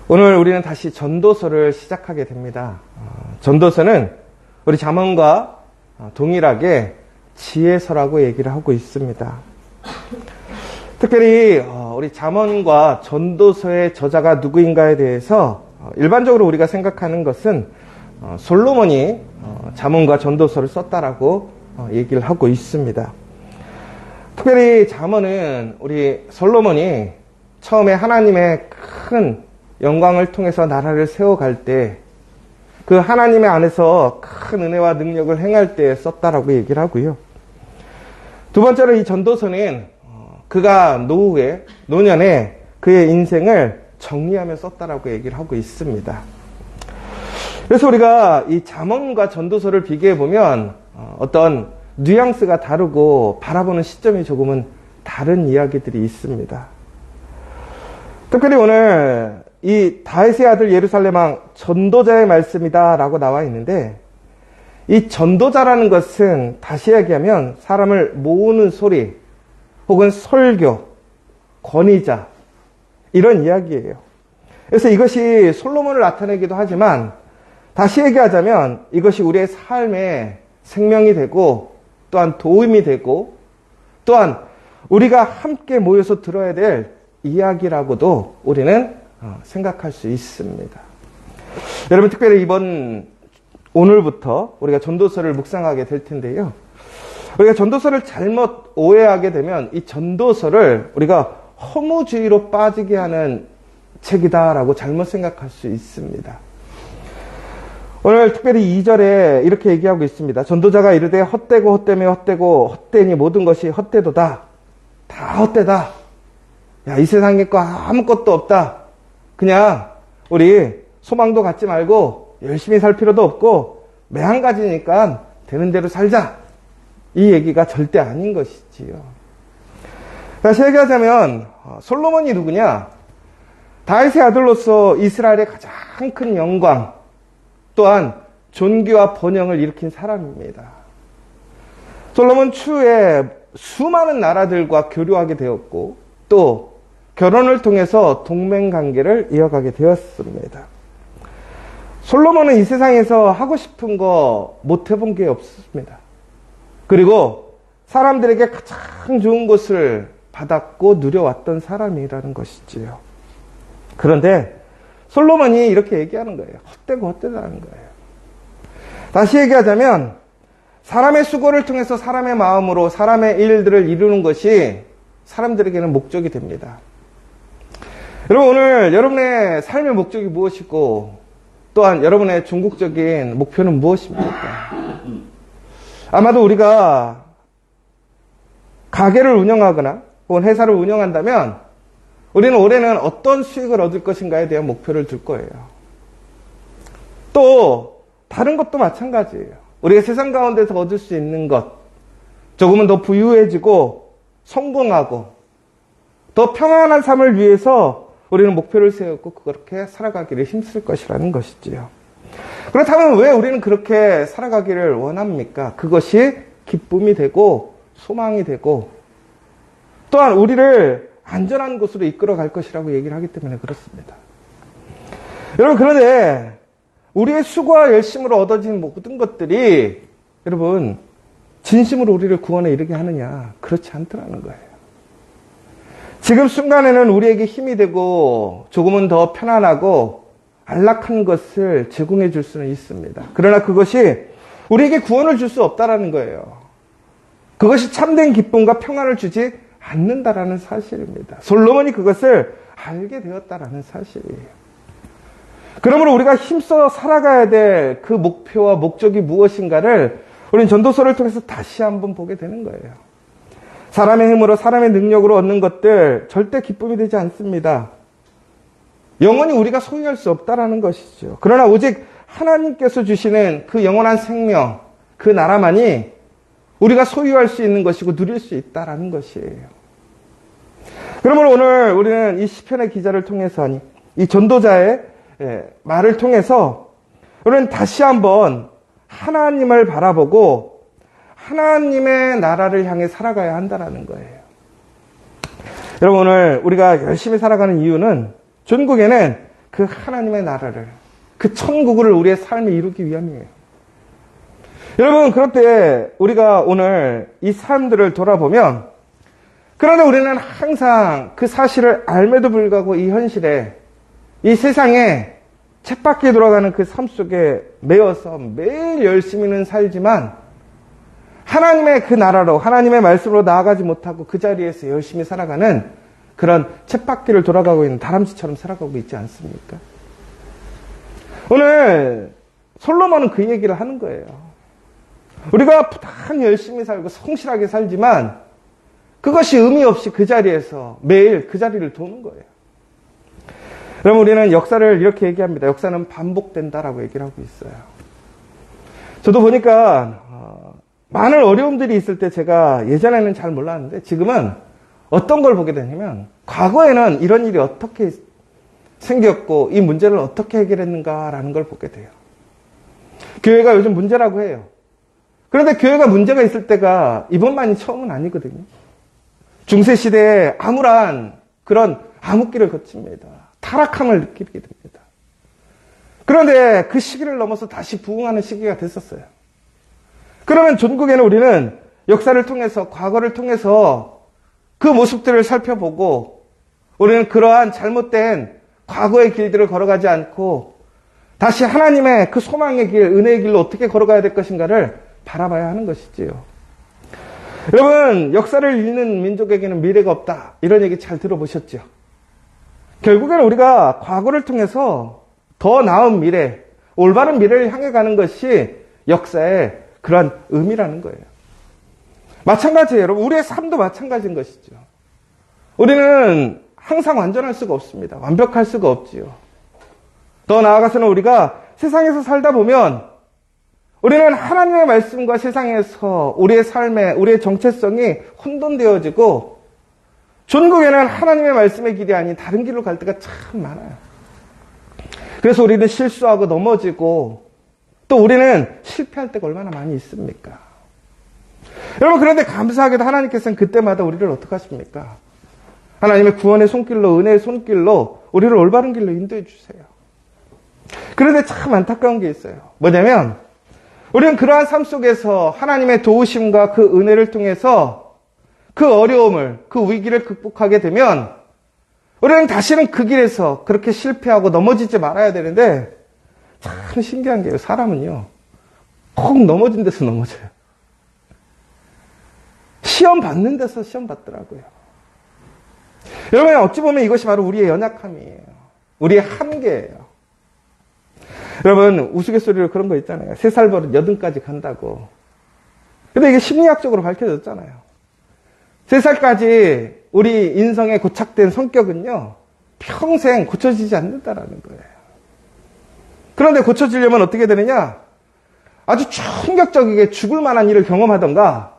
오늘 우리는 다시 전도서를 시작하게 됩니다. 전도서는 우리 잠언과 동일하게 지혜서라고 얘기를 하고 있습니다. 특별히 우리 잠언과 전도서의 저자가 누구인가에 대해서 일반적으로 우리가 생각하는 것은 솔로몬이 잠언과 전도서를 썼다라고 얘기를 하고 있습니다. 특별히 잠언은 우리 솔로몬이 처음에 하나님의 큰 영광을 통해서 나라를 세워갈 때 그 하나님의 안에서 큰 은혜와 능력을 행할 때 썼다라고 얘기를 하고요. 두 번째로 이 전도서는 그가 노년에 그의 인생을 정리하며 썼다라고 얘기를 하고 있습니다. 그래서 우리가 이 잠언과 전도서를 비교해 보면 어떤 뉘앙스가 다르고 바라보는 시점이 조금은 다른 이야기들이 있습니다. 특별히 오늘 이 다윗의 아들 예루살렘 왕 전도자의 말씀이다 라고 나와 있는데, 이 전도자라는 것은 다시 얘기하면 사람을 모으는 소리 혹은 설교, 권위자 이런 이야기예요. 그래서 이것이 솔로몬을 나타내기도 하지만 다시 얘기하자면 이것이 우리의 삶에 생명이 되고 또한 도움이 되고 또한 우리가 함께 모여서 들어야 될 이야기라고도 우리는 생각할 수 있습니다. 여러분, 특별히 오늘부터 우리가 전도서를 묵상하게 될 텐데요. 우리가 전도서를 잘못 오해하게 되면 이 전도서를 우리가 허무주의로 빠지게 하는 책이다라고 잘못 생각할 수 있습니다. 오늘 특별히 2절에 이렇게 얘기하고 있습니다. 전도자가 이르되 헛되고 헛되며 헛되고 헛되니 모든 것이 헛되도다. 다 헛되다. 야, 이 세상에 거 아무것도 없다. 그냥 우리 소망도 갖지 말고 열심히 살 필요도 없고 매한 가지니까 되는 대로 살자. 이 얘기가 절대 아닌 것이지요. 다시 얘기하자면 솔로몬이 누구냐? 다윗의 아들로서 이스라엘의 가장 큰 영광 또한 존귀와 번영을 일으킨 사람입니다. 솔로몬 추후에 수많은 나라들과 교류하게 되었고 또 결혼을 통해서 동맹관계를 이어가게 되었습니다. 솔로몬은 이 세상에서 하고 싶은 거 못 해본 게 없습니다. 그리고 사람들에게 가장 좋은 것을 받았고 누려왔던 사람이라는 것이지요. 그런데 솔로몬이 이렇게 얘기하는 거예요. 헛되고 헛되다는 거예요. 다시 얘기하자면 사람의 수고를 통해서 사람의 마음으로 사람의 일들을 이루는 것이 사람들에게는 목적이 됩니다. 여러분, 오늘 여러분의 삶의 목적이 무엇이고 또한 여러분의 궁극적인 목표는 무엇입니까? 아마도 우리가 가게를 운영하거나 혹은 회사를 운영한다면 우리는 올해는 어떤 수익을 얻을 것인가에 대한 목표를 둘 거예요. 또 다른 것도 마찬가지예요. 우리가 세상 가운데서 얻을 수 있는 것, 조금은 더 부유해지고 성공하고 더 평안한 삶을 위해서 우리는 목표를 세우고 그렇게 살아가기를 힘쓸 것이라는 것이지요. 그렇다면 왜 우리는 그렇게 살아가기를 원합니까? 그것이 기쁨이 되고 소망이 되고 또한 우리를 안전한 곳으로 이끌어 갈 것이라고 얘기를 하기 때문에 그렇습니다. 여러분, 그런데 우리의 수고와 열심으로 얻어진 모든 것들이 여러분 진심으로 우리를 구원에 이르게 하느냐? 그렇지 않더라는 거예요. 지금 순간에는 우리에게 힘이 되고 조금은 더 편안하고 안락한 것을 제공해 줄 수는 있습니다. 그러나 그것이 우리에게 구원을 줄 수 없다라는 거예요. 그것이 참된 기쁨과 평안을 주지 않는다라는 사실입니다. 솔로몬이 그것을 알게 되었다라는 사실이에요. 그러므로 우리가 힘써 살아가야 될 그 목표와 목적이 무엇인가를 우리는 전도서를 통해서 다시 한번 보게 되는 거예요. 사람의 힘으로 사람의 능력으로 얻는 것들 절대 기쁨이 되지 않습니다. 영원히 우리가 소유할 수 없다라는 것이죠. 그러나 오직 하나님께서 주시는 그 영원한 생명, 그 나라만이 우리가 소유할 수 있는 것이고 누릴 수 있다라는 것이에요. 그러므로 오늘 우리는 이 시편의 기자를 통해서 이 전도자의 말을 통해서 우리는 다시 한번 하나님을 바라보고 하나님의 나라를 향해 살아가야 한다는 거예요. 여러분, 오늘 우리가 열심히 살아가는 이유는 전국에는 그 하나님의 나라를, 그 천국을 우리의 삶에 이루기 위함이에요. 여러분, 그럴 때 우리가 오늘 이 삶들을 돌아보면, 그런데 우리는 항상 그 사실을 알매도 불구하고 이 현실에, 이 세상에 쳇바퀴 돌아가는 그 삶 속에 매여서 매일 열심히는 살지만 하나님의 그 나라로, 하나님의 말씀으로 나아가지 못하고 그 자리에서 열심히 살아가는 그런 쳇바퀴를 돌아가고 있는 다람쥐처럼 살아가고 있지 않습니까? 오늘 솔로몬은 그 얘기를 하는 거예요. 우리가 부단히 열심히 살고 성실하게 살지만 그것이 의미 없이 그 자리에서 매일 그 자리를 도는 거예요. 그럼 우리는 역사를 이렇게 얘기합니다. 역사는 반복된다라고 얘기를 하고 있어요. 저도 보니까 많은 어려움들이 있을 때 제가 예전에는 잘 몰랐는데 지금은 어떤 걸 보게 되냐면 과거에는 이런 일이 어떻게 생겼고 이 문제를 어떻게 해결했는가라는 걸 보게 돼요. 교회가 요즘 문제라고 해요. 그런데 교회가 문제가 있을 때가 이번만이 처음은 아니거든요. 중세시대에 암울한 그런 암흑기를 거칩니다. 타락함을 느끼게 됩니다. 그런데 그 시기를 넘어서 다시 부흥하는 시기가 됐었어요. 그러면 전국에는 우리는 역사를 통해서, 과거를 통해서 그 모습들을 살펴보고 우리는 그러한 잘못된 과거의 길들을 걸어가지 않고 다시 하나님의 그 소망의 길, 은혜의 길로 어떻게 걸어가야 될 것인가를 바라봐야 하는 것이지요. 여러분, 역사를 읽는 민족에게는 미래가 없다. 이런 얘기 잘 들어보셨죠? 결국에는 우리가 과거를 통해서 더 나은 미래, 올바른 미래를 향해 가는 것이 역사의 그런 의미라는 거예요. 마찬가지예요. 여러분, 우리의 삶도 마찬가지인 것이죠. 우리는 항상 완전할 수가 없습니다. 완벽할 수가 없지요. 더 나아가서는 우리가 세상에서 살다 보면 우리는 하나님의 말씀과 세상에서 우리의 삶에, 우리의 정체성이 혼돈되어지고 전국에는 하나님의 말씀의 길이 아닌 다른 길로 갈 때가 참 많아요. 그래서 우리는 실수하고 넘어지고 또 우리는 실패할 때가 얼마나 많이 있습니까? 여러분, 그런데 감사하게도 하나님께서는 그때마다 우리를 어떻게 하십니까? 하나님의 구원의 손길로, 은혜의 손길로 우리를 올바른 길로 인도해 주세요. 그런데 참 안타까운 게 있어요. 뭐냐면 우리는 그러한 삶 속에서 하나님의 도우심과 그 은혜를 통해서 그 어려움을, 그 위기를 극복하게 되면 우리는 다시는 그 길에서 그렇게 실패하고 넘어지지 말아야 되는데 참 신기한 게요. 사람은요. 꼭 넘어진 데서 넘어져요. 시험 받는 데서 시험 받더라고요. 여러분, 어찌 보면 이것이 바로 우리의 연약함이에요. 우리의 한계예요. 여러분, 우스갯소리로 그런 거 있잖아요. 3살 버릇 80까지 간다고. 근데 이게 심리학적으로 밝혀졌잖아요. 3살까지 우리 인성에 고착된 성격은요, 평생 고쳐지지 않는다라는 거예요. 그런데 고쳐지려면 어떻게 되느냐? 아주 충격적이게 죽을 만한 일을 경험하던가,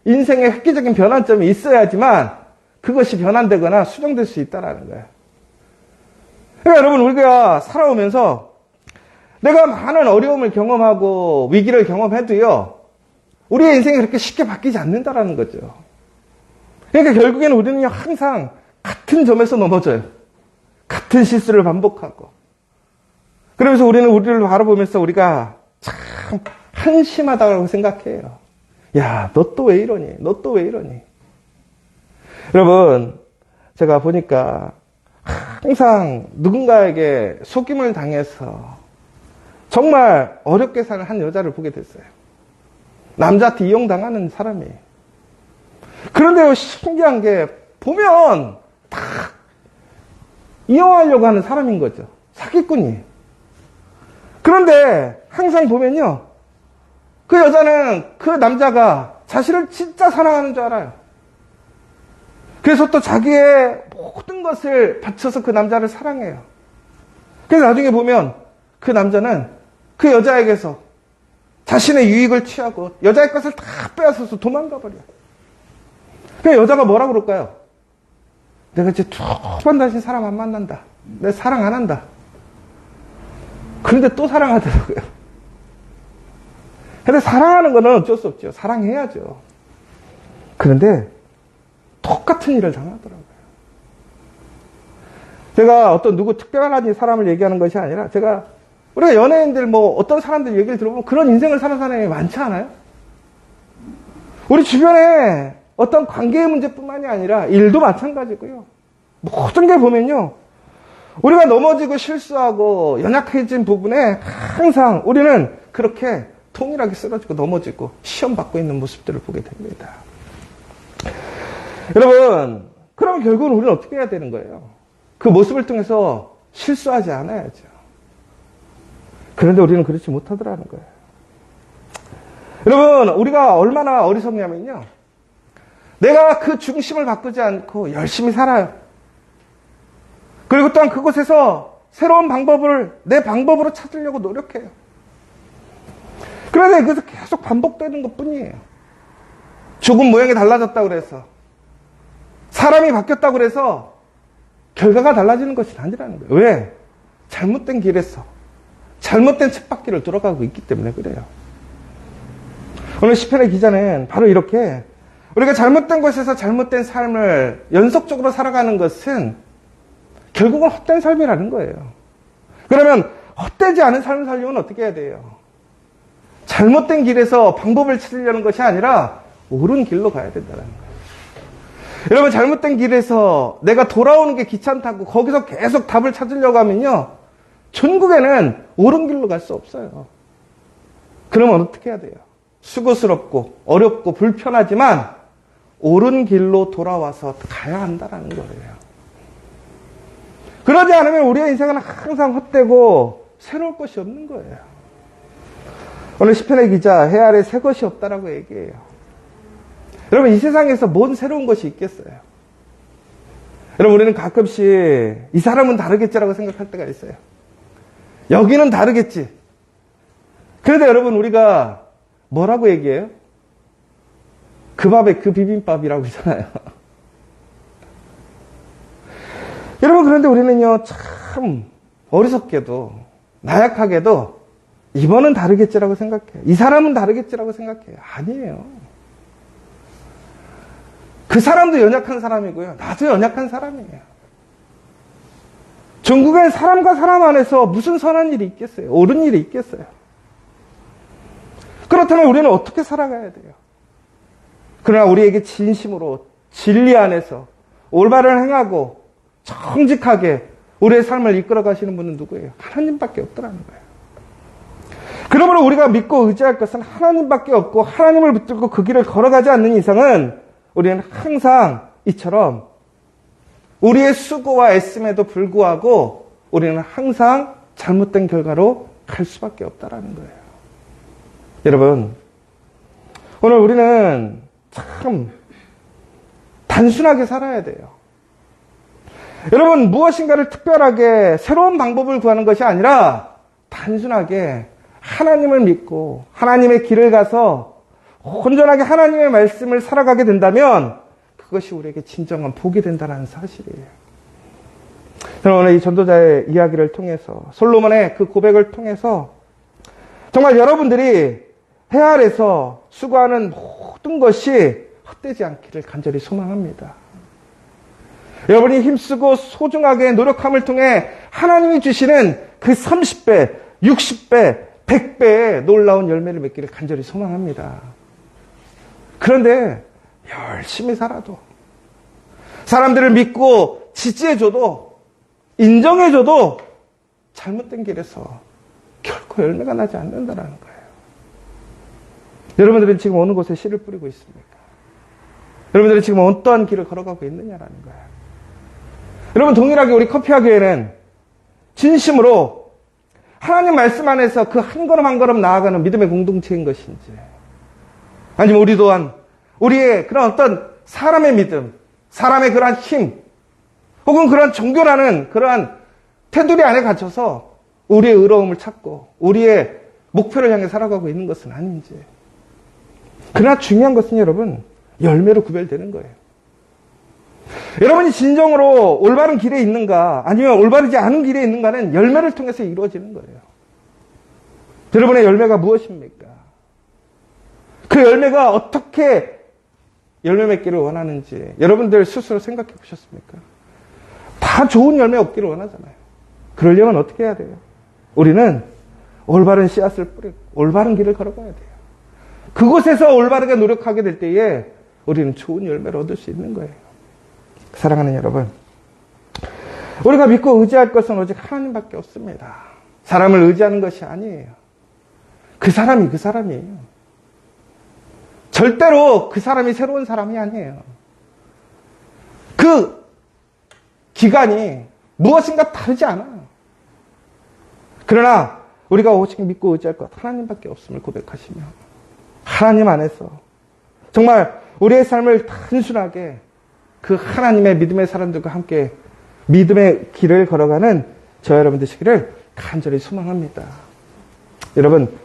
인생에 획기적인 변환점이 있어야지만 그것이 변환되거나 수정될 수 있다라는 거예요. 그러니까 여러분, 우리가 살아오면서 내가 많은 어려움을 경험하고 위기를 경험해도요, 우리의 인생이 그렇게 쉽게 바뀌지 않는다라는 거죠. 그러니까 결국에는 우리는 항상 같은 점에서 넘어져요. 같은 실수를 반복하고. 그러면서 우리는 우리를 바라보면서 우리가 참 한심하다고 생각해요. 야, 너 또 왜 이러니? 너 또 왜 이러니? 여러분, 제가 보니까 항상 누군가에게 속임을 당해서 정말 어렵게 사는 한 여자를 보게 됐어요. 남자한테 이용당하는 사람이에요. 그런데요, 신기한 게 보면 다 이용하려고 하는 사람인 거죠. 사기꾼이에요. 그런데 항상 보면요, 그 여자는 그 남자가 자신을 진짜 사랑하는 줄 알아요. 그래서 또 자기의 모든 것을 바쳐서 그 남자를 사랑해요. 그래서 나중에 보면 그 남자는 그 여자에게서 자신의 유익을 취하고 여자의 것을 다 빼앗아서 도망가 버려요. 그 여자가 뭐라 그럴까요? 내가 이제 두 번 다시 사람 안 만난다. 내 사랑 안 한다. 그런데 또 사랑하더라고요. 근데 사랑하는 거는 어쩔 수 없죠. 사랑해야죠. 그런데 똑같은 일을 당하더라고요. 제가 어떤 누구 특별한 사람을 얘기하는 것이 아니라 우리가 연예인들 어떤 사람들 얘기를 들어보면 그런 인생을 사는 사람이 많지 않아요? 우리 주변에 어떤 관계의 문제뿐만이 아니라 일도 마찬가지고요. 모든 게 보면요. 우리가 넘어지고 실수하고 연약해진 부분에 항상 우리는 그렇게 동일하게 쓰러지고 넘어지고 시험 받고 있는 모습들을 보게 됩니다. 여러분, 그럼 결국은 우리는 어떻게 해야 되는 거예요? 그 모습을 통해서 실수하지 않아야죠. 그런데 우리는 그렇지 못하더라는 거예요. 여러분, 우리가 얼마나 어리석냐면요. 내가 그 중심을 바꾸지 않고 열심히 살아요. 그리고 또한 그곳에서 새로운 방법을 내 방법으로 찾으려고 노력해요. 그런데 그것은 계속 반복되는 것 뿐이에요. 조금 모양이 달라졌다고 그래서, 사람이 바뀌었다고 그래서 결과가 달라지는 것이 아니라는 거예요. 왜? 잘못된 길에서 잘못된 쳇바퀴를 돌아가고 있기 때문에 그래요. 오늘 시편의 기자는 바로 이렇게 우리가 잘못된 곳에서 잘못된 삶을 연속적으로 살아가는 것은 결국은 헛된 삶이라는 거예요. 그러면 헛되지 않은 삶을 살려면 어떻게 해야 돼요? 잘못된 길에서 방법을 찾으려는 것이 아니라 옳은 길로 가야 된다는 거예요. 여러분, 잘못된 길에서 내가 돌아오는 게 귀찮다고 거기서 계속 답을 찾으려고 하면요, 전국에는 옳은 길로 갈 수 없어요. 그러면 어떻게 해야 돼요? 수고스럽고 어렵고 불편하지만 옳은 길로 돌아와서 가야 한다는 거예요. 그러지 않으면 우리의 인생은 항상 헛되고 새로울 것이 없는 거예요. 오늘 시편의 기자, 해 아래 새 것이 없다라고 얘기해요. 여러분, 이 세상에서 뭔 새로운 것이 있겠어요? 여러분, 우리는 가끔씩 이 사람은 다르겠지라고 생각할 때가 있어요. 여기는 다르겠지. 그런데 여러분, 우리가 뭐라고 얘기해요? 그 밥에 그 비빔밥이라고 하잖아요. 여러분, 그런데 우리는요, 참 어리석게도 나약하게도 이번은 다르겠지라고 생각해요. 이 사람은 다르겠지라고 생각해요. 아니에요. 그 사람도 연약한 사람이고요. 나도 연약한 사람이에요. 전국엔 사람과 사람 안에서 무슨 선한 일이 있겠어요? 옳은 일이 있겠어요? 그렇다면 우리는 어떻게 살아가야 돼요? 그러나 우리에게 진심으로 진리 안에서 올바른 행하고 정직하게 우리의 삶을 이끌어 가시는 분은 누구예요? 하나님밖에 없더라는 거예요. 그러므로 우리가 믿고 의지할 것은 하나님밖에 없고, 하나님을 붙들고 그 길을 걸어가지 않는 이상은 우리는 항상 이처럼 우리의 수고와 애씀에도 불구하고 우리는 항상 잘못된 결과로 갈 수밖에 없다라는 거예요. 여러분, 오늘 우리는 참 단순하게 살아야 돼요. 여러분, 무엇인가를 특별하게 새로운 방법을 구하는 것이 아니라 단순하게 하나님을 믿고 하나님의 길을 가서 온전하게 하나님의 말씀을 살아가게 된다면 그것이 우리에게 진정한 복이 된다는 사실이에요. 저는 오늘 이 전도자의 이야기를 통해서, 솔로몬의 그 고백을 통해서 정말 여러분들이 해 아래서 수고하는 모든 것이 헛되지 않기를 간절히 소망합니다. 여러분이 힘쓰고 소중하게 노력함을 통해 하나님이 주시는 그 30배, 60배, 100배의 놀라운 열매를 맺기를 간절히 소망합니다. 그런데 열심히 살아도, 사람들을 믿고 지지해줘도, 인정해줘도 잘못된 길에서 결코 열매가 나지 않는다는 거예요. 여러분들은 지금 어느 곳에 씨를 뿌리고 있습니까? 여러분들은 지금 어떠한 길을 걸어가고 있느냐라는 거예요. 여러분, 동일하게 우리 커피학교에는 진심으로 하나님 말씀 안에서 그 한 걸음 한 걸음 나아가는 믿음의 공동체인 것인지, 아니면 우리 또한 우리의 그런 어떤 사람의 믿음, 사람의 그러한 힘, 혹은 그런 종교라는 그러한 테두리 안에 갇혀서 우리의 의로움을 찾고 우리의 목표를 향해 살아가고 있는 것은 아닌지. 그러나 중요한 것은 여러분, 열매로 구별되는 거예요. 여러분이 진정으로 올바른 길에 있는가, 아니면 올바르지 않은 길에 있는가는 열매를 통해서 이루어지는 거예요. 여러분의 열매가 무엇입니까? 그 열매가 어떻게 열매 맺기를 원하는지 여러분들 스스로 생각해 보셨습니까? 다 좋은 열매 얻기를 원하잖아요. 그러려면 어떻게 해야 돼요? 우리는 올바른 씨앗을 뿌리고 올바른 길을 걸어가야 돼요. 그곳에서 올바르게 노력하게 될 때에 우리는 좋은 열매를 얻을 수 있는 거예요. 사랑하는 여러분, 우리가 믿고 의지할 것은 오직 하나님밖에 없습니다. 사람을 의지하는 것이 아니에요. 그 사람이 그 사람이에요. 절대로 그 사람이 새로운 사람이 아니에요. 그 기간이 무엇인가 다르지 않아요. 그러나 우리가 오직 믿고 의지할 것 하나님밖에 없음을 고백하시며 하나님 안에서 정말 우리의 삶을 단순하게 그 하나님의 믿음의 사람들과 함께 믿음의 길을 걸어가는 저와 여러분 되시기를 간절히 소망합니다. 여러분,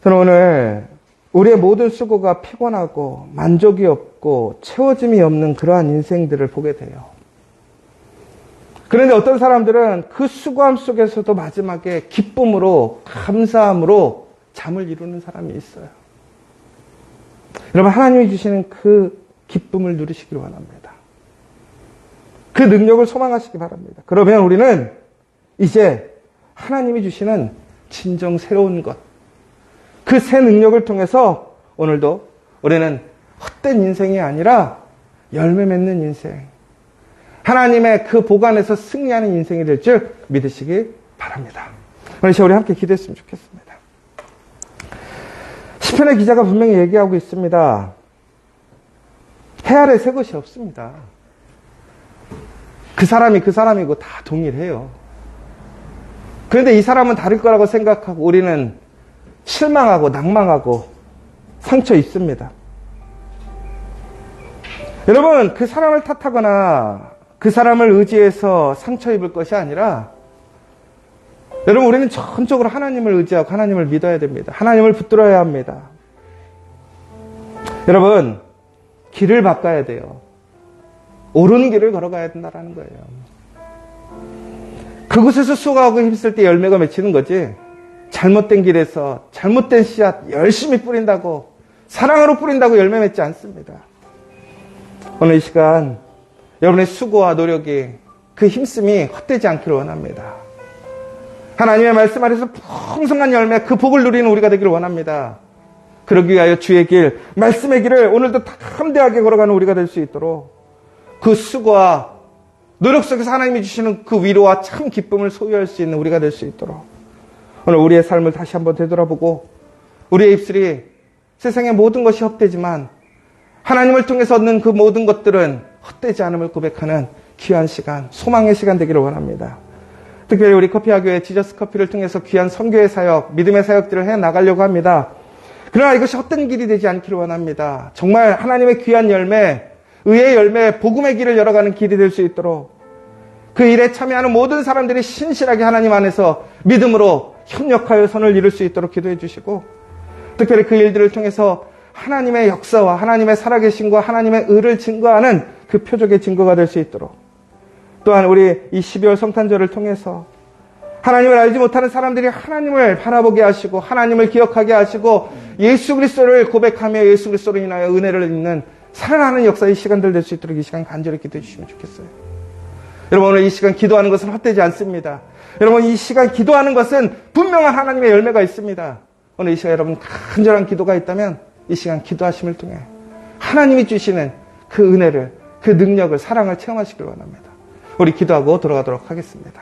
저는 오늘 우리의 모든 수고가 피곤하고 만족이 없고 채워짐이 없는 그러한 인생들을 보게 돼요. 그런데 어떤 사람들은 그 수고함 속에서도 마지막에 기쁨으로, 감사함으로 잠을 이루는 사람이 있어요. 여러분, 하나님이 주시는 그 기쁨을 누리시길 원합니다. 그 능력을 소망하시기 바랍니다. 그러면 우리는 이제 하나님이 주시는 진정 새로운 것, 그 새 능력을 통해서 오늘도 우리는 헛된 인생이 아니라 열매 맺는 인생, 하나님의 그 보관에서 승리하는 인생이 될 줄 믿으시기 바랍니다. 오늘 우리 함께 기도했으면 좋겠습니다. 시편의 기자가 분명히 얘기하고 있습니다. 해 아래 새 것이 없습니다. 그 사람이 그 사람이고 다 동일해요. 그런데 이 사람은 다를 거라고 생각하고 우리는 실망하고 낭망하고 상처 있습니다. 여러분, 그 사람을 탓하거나 그 사람을 의지해서 상처 입을 것이 아니라 여러분, 우리는 전적으로 하나님을 의지하고 하나님을 믿어야 됩니다. 하나님을 붙들어야 합니다. 여러분, 길을 바꿔야 돼요. 옳은 길을 걸어가야 된다는 거예요. 그곳에서 수고하고 힘쓸 때 열매가 맺히는 거지, 잘못된 길에서 잘못된 씨앗 열심히 뿌린다고, 사랑으로 뿌린다고 열매 맺지 않습니다. 오늘 이 시간 여러분의 수고와 노력이, 그 힘씀이 헛되지 않기를 원합니다. 하나님의 말씀 아래서 풍성한 열매, 그 복을 누리는 우리가 되기를 원합니다. 그러기 위하여 주의 길, 말씀의 길을 오늘도 담대하게 걸어가는 우리가 될 수 있도록 그 수고와 노력 속에서 하나님이 주시는 그 위로와 참 기쁨을 소유할 수 있는 우리가 될 수 있도록 오늘 우리의 삶을 다시 한번 되돌아보고 우리의 입술이 세상의 모든 것이 헛되지만 하나님을 통해서 얻는 그 모든 것들은 헛되지 않음을 고백하는 귀한 시간, 소망의 시간 되기를 원합니다. 특별히 우리 커피아교회 지저스 커피를 통해서 귀한 선교의 사역, 믿음의 사역들을 해 나가려고 합니다. 그러나 이것이 헛된 길이 되지 않기를 원합니다. 정말 하나님의 귀한 열매, 의의 열매, 복음의 길을 열어가는 길이 될 수 있도록 그 일에 참여하는 모든 사람들이 신실하게 하나님 안에서 믿음으로 협력하여 선을 이룰 수 있도록 기도해 주시고, 특별히 그 일들을 통해서 하나님의 역사와 하나님의 살아계심과 하나님의 의를 증거하는 그 표적의 증거가 될 수 있도록, 또한 우리 이 12월 성탄절을 통해서 하나님을 알지 못하는 사람들이 하나님을 바라보게 하시고 하나님을 기억하게 하시고 예수 그리스도를 고백하며 예수 그리스도로 인하여 은혜를 입는 살아나는 역사의 시간들 될 수 있도록 이 시간 간절히 기도해 주시면 좋겠어요. 여러분, 오늘 이 시간 기도하는 것은 헛되지 않습니다. 여러분, 이 시간 기도하는 것은 분명한 하나님의 열매가 있습니다. 오늘 이 시간 여러분 간절한 기도가 있다면 이 시간 기도하심을 통해 하나님이 주시는 그 은혜를, 그 능력을, 사랑을 체험하시길 원합니다. 우리 기도하고 돌아가도록 하겠습니다.